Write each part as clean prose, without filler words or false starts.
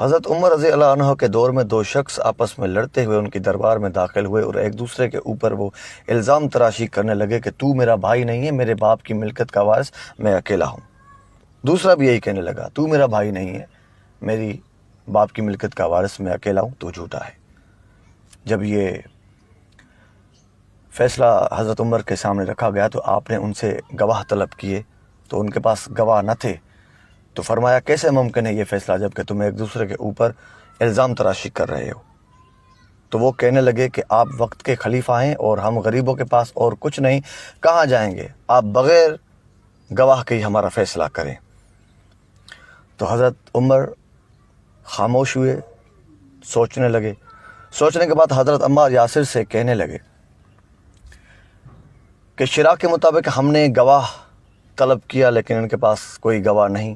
حضرت عمر رضی اللہ عنہ کے دور میں دو شخص آپس میں لڑتے ہوئے ان کی دربار میں داخل ہوئے اور ایک دوسرے کے اوپر وہ الزام تراشی کرنے لگے کہ تو میرا بھائی نہیں ہے، میرے باپ کی ملکت کا وارث میں اکیلا ہوں۔ دوسرا بھی یہی کہنے لگا، تو میرا بھائی نہیں ہے، میری باپ کی ملکت کا وارث میں اکیلا ہوں، تو جھوٹا ہے۔ جب یہ فیصلہ حضرت عمر کے سامنے رکھا گیا تو آپ نے ان سے گواہ طلب کیے، تو ان کے پاس گواہ نہ تھے، تو فرمایا کیسے ممکن ہے یہ فیصلہ جب کہ تم ایک دوسرے کے اوپر الزام تراشی کر رہے ہو؟ تو وہ کہنے لگے کہ آپ وقت کے خلیفہ ہیں اور ہم غریبوں کے پاس اور کچھ نہیں، کہاں جائیں گے؟ آپ بغیر گواہ کے ہی ہمارا فیصلہ کریں۔ تو حضرت عمر خاموش ہوئے، سوچنے لگے۔ سوچنے کے بعد حضرت عمار یاسر سے کہنے لگے کہ شرع کے مطابق ہم نے گواہ طلب کیا لیکن ان کے پاس کوئی گواہ نہیں،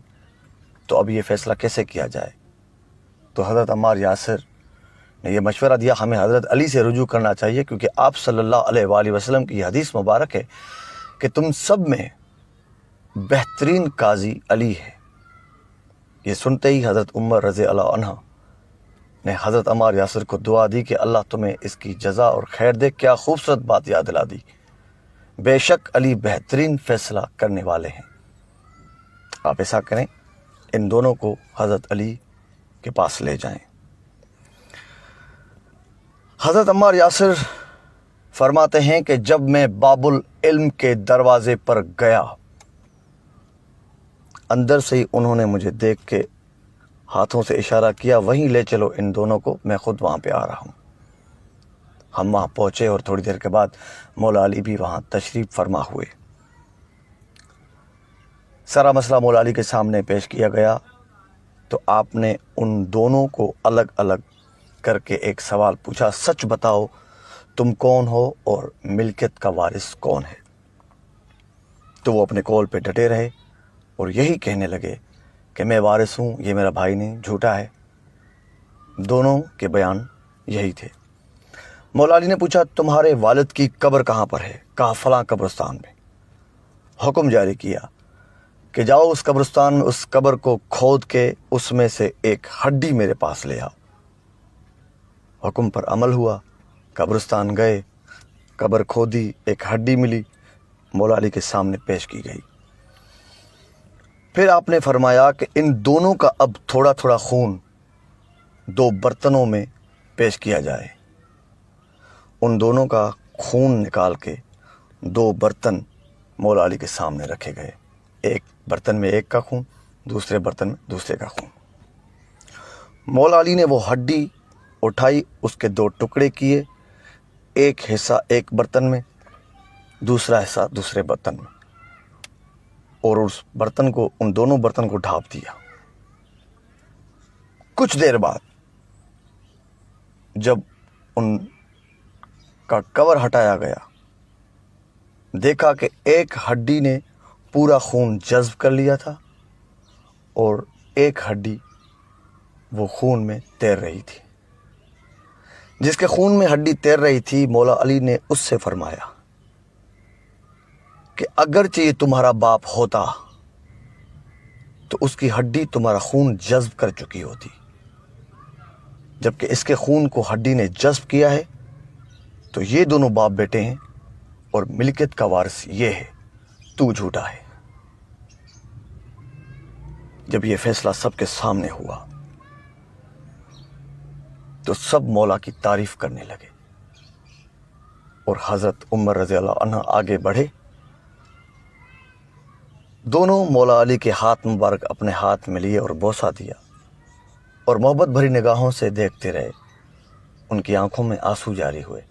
تو اب یہ فیصلہ کیسے کیا جائے؟ تو حضرت عمار یاسر نے یہ مشورہ دیا، ہمیں حضرت علی سے رجوع کرنا چاہیے، کیونکہ آپ صلی اللہ علیہ وآلہ وسلم کی یہ حدیث مبارک ہے کہ تم سب میں بہترین قاضی علی ہے۔ یہ سنتے ہی حضرت عمر رضی اللہ عنہ نے حضرت عمار یاسر کو دعا دی کہ اللہ تمہیں اس کی جزا اور خیر دے۔ کیا خوبصورت بات یاد دلا دی، بے شک علی بہترین فیصلہ کرنے والے ہیں۔ آپ ایسا کریں، ان دونوں کو حضرت علی کے پاس لے جائیں۔ حضرت عمار یاسر فرماتے ہیں کہ جب میں باب العلم کے دروازے پر گیا، اندر سے ہی انہوں نے مجھے دیکھ کے ہاتھوں سے اشارہ کیا، وہیں لے چلو ان دونوں کو، میں خود وہاں پہ آ رہا ہوں۔ ہم وہاں پہنچے اور تھوڑی دیر کے بعد مولا علی بھی وہاں تشریف فرما ہوئے۔ سارا مسئلہ مولا علی کے سامنے پیش کیا گیا تو آپ نے ان دونوں کو الگ الگ کر کے ایک سوال پوچھا، سچ بتاؤ تم کون ہو اور ملکیت کا وارث کون ہے؟ تو وہ اپنے قول پہ ڈٹے رہے اور یہی کہنے لگے کہ میں وارث ہوں، یہ میرا بھائی نہیں، جھوٹا ہے۔ دونوں کے بیان یہی تھے۔ مولا علی نے پوچھا تمہارے والد کی قبر کہاں پر ہے؟ کہا فلاں قبرستان میں۔ حکم جاری کیا کہ جاؤ اس قبرستان میں، اس قبر کو کھود کے اس میں سے ایک ہڈی میرے پاس لے آؤ۔ حکم پر عمل ہوا، قبرستان گئے، قبر کھودی، ایک ہڈی ملی، مولا علی کے سامنے پیش کی گئی۔ پھر آپ نے فرمایا کہ ان دونوں کا اب تھوڑا تھوڑا خون دو برتنوں میں پیش کیا جائے۔ ان دونوں کا خون نکال کے دو برتن مولا علی کے سامنے رکھے گئے، ایک برتن میں ایک کا خون، دوسرے برتن میں دوسرے کا خون۔ مولا علی نے وہ ہڈی اٹھائی، اس کے دو ٹکڑے کیے، ایک حصہ ایک برتن میں، دوسرا حصہ دوسرے برتن میں، اور اس برتن کو، ان دونوں برتن کو ڈھانپ دیا۔ کچھ دیر بعد جب ان کا کور ہٹایا گیا، دیکھا کہ ایک ہڈی نے پورا خون جذب کر لیا تھا اور ایک ہڈی وہ خون میں تیر رہی تھی۔ جس کے خون میں ہڈی تیر رہی تھی، مولا علی نے اس سے فرمایا کہ اگرچہ یہ تمہارا باپ ہوتا تو اس کی ہڈی تمہارا خون جذب کر چکی ہوتی، جبکہ اس کے خون کو ہڈی نے جذب کیا ہے، تو یہ دونوں باپ بیٹے ہیں اور ملکیت کا وارث یہ ہے، تو جھوٹا ہے۔ جب یہ فیصلہ سب کے سامنے ہوا تو سب مولا کی تعریف کرنے لگے، اور حضرت عمر رضی اللہ عنہ آگے بڑھے، دونوں مولا علی کے ہاتھ مبارک اپنے ہاتھ میں لیے اور بوسہ دیا، اور محبت بھری نگاہوں سے دیکھتے رہے۔ ان کی آنکھوں میں آنسو جاری ہوئے۔